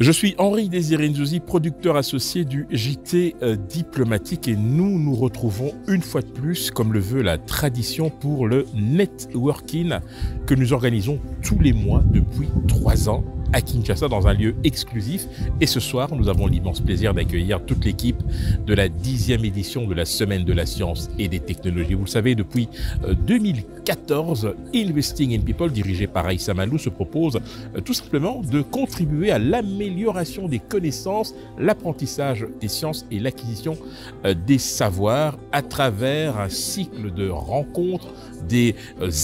Je suis Henri Désiré Nzouzi, producteur associé du JT Diplomatique, et nous nous retrouvons une fois de plus, comme le veut la tradition, pour le networking que nous organisons tous les mois depuis 3 ans à Kinshasa dans un lieu exclusif. Et ce soir, nous avons l'immense plaisir d'accueillir toute l'équipe de la 10e édition de la Semaine de la Science et des Technologies. Vous le savez, depuis 2014, Investing in People, dirigé par Aïssa Malou, se propose tout simplement de contribuer à l'amélioration des connaissances, l'apprentissage des sciences et l'acquisition des savoirs à travers un cycle de rencontres, des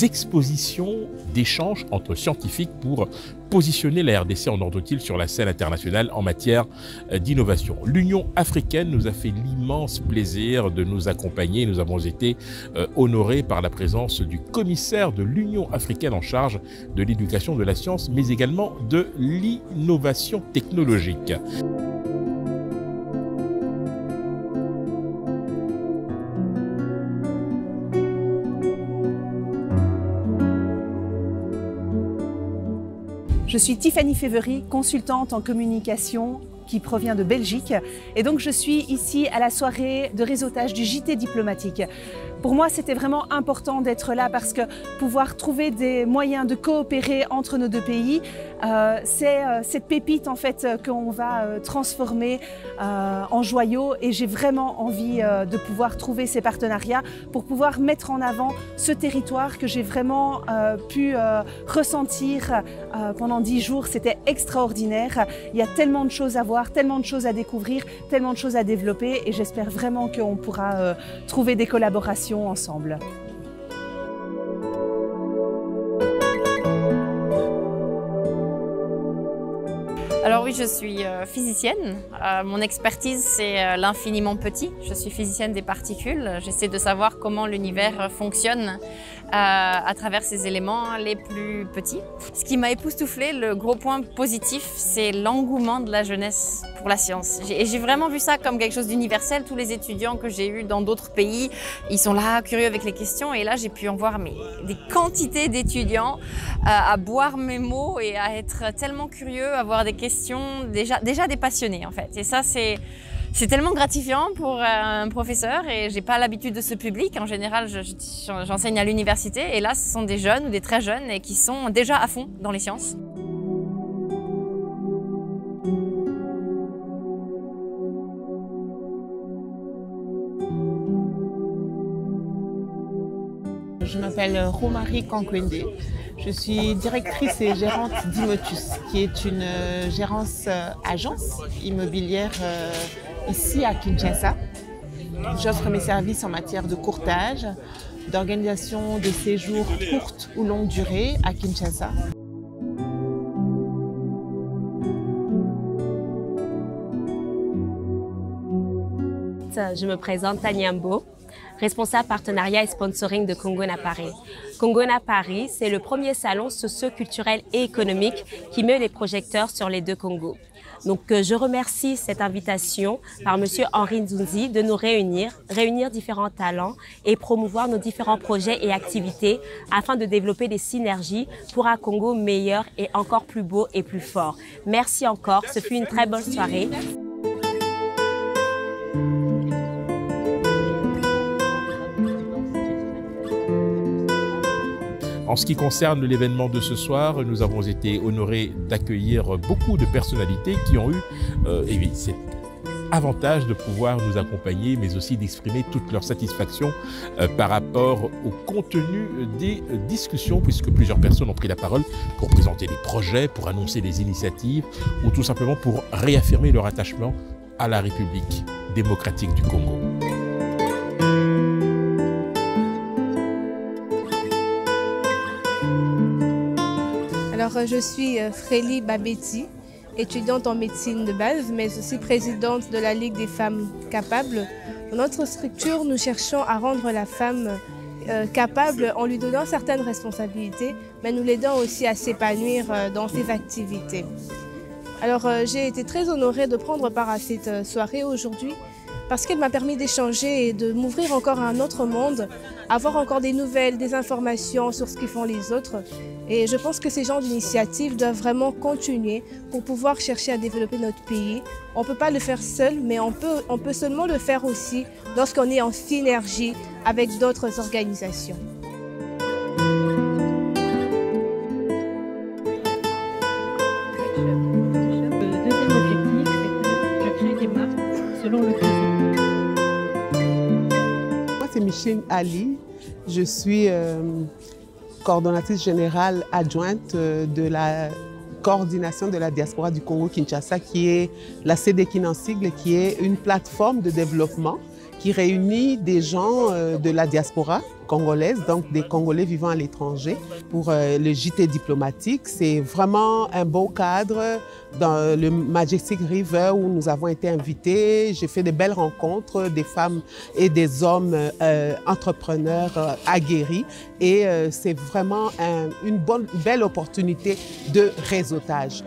expositions, d'échanges entre scientifiques pour positionner la RDC en ordre utile sur la scène internationale en matière d'innovation. L'Union africaine nous a fait l'immense plaisir de nous accompagner. Nous avons été honorés par la présence du commissaire de l'Union africaine en charge de l'éducation, de la science, mais également de l'innovation technologique. Je suis Tiffany Févery, consultante en communication qui provient de Belgique, et donc je suis ici à la soirée de réseautage du JT Diplomatique. Pour moi, c'était vraiment important d'être là parce que pouvoir trouver des moyens de coopérer entre nos deux pays, c'est cette pépite en fait qu'on va transformer en joyau, et j'ai vraiment envie de pouvoir trouver ces partenariats pour pouvoir mettre en avant ce territoire que j'ai vraiment pu ressentir pendant 10 jours. C'était extraordinaire. Il y a tellement de choses à voir, tellement de choses à découvrir, tellement de choses à développer, et j'espère vraiment qu'on pourra trouver des collaborations ensemble. Alors oui, je suis physicienne. Mon expertise, c'est l'infiniment petit. Je suis physicienne des particules. J'essaie de savoir comment l'univers fonctionne à travers ces éléments les plus petits. Ce qui m'a époustouflée, le gros point positif, c'est l'engouement de la jeunesse pour la science. Et j'ai vraiment vu ça comme quelque chose d'universel. Tous les étudiants que j'ai eus dans d'autres pays, ils sont là, curieux avec les questions. Et là, j'ai pu en voir des quantités d'étudiants à boire mes mots et à être tellement curieux, à avoir des questions, déjà des passionnés en fait. Et ça, c'est tellement gratifiant pour un professeur, et j'ai pas l'habitude de ce public. En général, j'enseigne à l'université, et là, ce sont des jeunes ou des très jeunes et qui sont déjà à fond dans les sciences. Je m'appelle Romary Kankwende. Je suis directrice et gérante d'Imotus, qui est une gérance agence immobilière ici à Kinshasa. J'offre mes services en matière de courtage, d'organisation de séjours courtes ou longue durée à Kinshasa. Je me présente Tania Mbo, responsable partenariat et sponsoring de Kongona Paris. Kongona Paris, c'est le premier salon socio-culturel et économique qui met les projecteurs sur les deux Congos. Donc, je remercie cette invitation par Monsieur Henri Nzouzi de nous réunir différents talents et promouvoir nos différents projets et activités afin de développer des synergies pour un Congo meilleur et encore plus beau et plus fort. Merci encore, ce fut une très bonne soirée. En ce qui concerne l'événement de ce soir, nous avons été honorés d'accueillir beaucoup de personnalités qui ont eu cet avantage de pouvoir nous accompagner, mais aussi d'exprimer toute leur satisfaction par rapport au contenu des discussions, puisque plusieurs personnes ont pris la parole pour présenter des projets, pour annoncer des initiatives, ou tout simplement pour réaffirmer leur attachement à la République démocratique du Congo. Alors, je suis Frélie Babeti, étudiante en médecine de base, mais aussi présidente de la Ligue des femmes capables. Dans notre structure, nous cherchons à rendre la femme capable en lui donnant certaines responsabilités, mais nous l'aidons aussi à s'épanouir dans ses activités. Alors, j'ai été très honorée de prendre part à cette soirée aujourd'hui parce qu'elle m'a permis d'échanger et de m'ouvrir encore à un autre monde, avoir encore des nouvelles, des informations sur ce qu'ils font les autres. Et je pense que ces genres d'initiatives doivent vraiment continuer pour pouvoir chercher à développer notre pays. On ne peut pas le faire seul, mais on peut seulement le faire aussi lorsqu'on est en synergie avec d'autres organisations. Le deuxième objectif, c'est que je crée des marques selon le besoin. Moi, c'est Micheline Ali. Je suis coordonnatrice générale adjointe de la coordination de la diaspora du Congo-Kinshasa, qui est la CDKIN en sigle, qui est une plateforme de développement qui réunit des gens de la diaspora congolaise, donc des Congolais vivant à l'étranger, pour le JT diplomatique. C'est vraiment un beau cadre dans le Majestic River où nous avons été invités. J'ai fait de belles rencontres, des femmes et des hommes entrepreneurs aguerris, et c'est vraiment une belle opportunité de réseautage.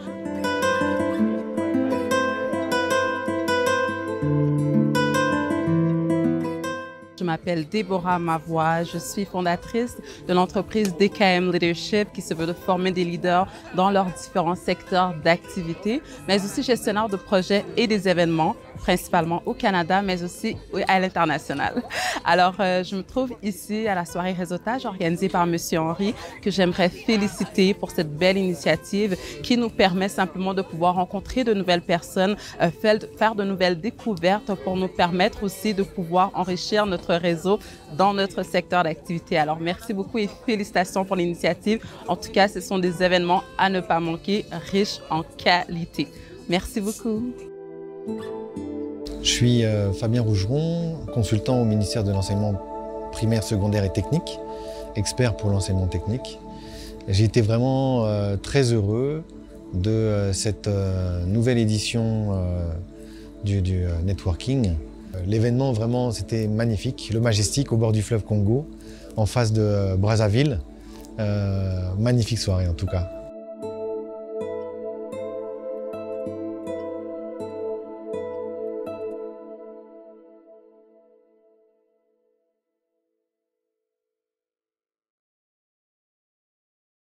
Je m'appelle Déborah Mavoie, je suis fondatrice de l'entreprise DKM Leadership qui se veut de former des leaders dans leurs différents secteurs d'activité, mais aussi gestionnaire de projets et des événements, principalement au Canada, mais aussi à l'international. Alors, je me trouve ici à la soirée réseautage organisée par Monsieur Henry, que j'aimerais féliciter pour cette belle initiative qui nous permet simplement de pouvoir rencontrer de nouvelles personnes, faire de nouvelles découvertes pour nous permettre aussi de pouvoir enrichir notre réseau dans notre secteur d'activité. Alors, merci beaucoup et félicitations pour l'initiative. En tout cas, ce sont des événements à ne pas manquer, riches en qualité. Merci beaucoup. Je suis Fabien Rougeron, consultant au ministère de l'enseignement primaire, secondaire et technique, expert pour l'enseignement technique. J'ai été vraiment très heureux de cette nouvelle édition du networking. L'événement, vraiment, c'était magnifique. Le Majestic, au bord du fleuve Congo, en face de Brazzaville. Magnifique soirée, en tout cas.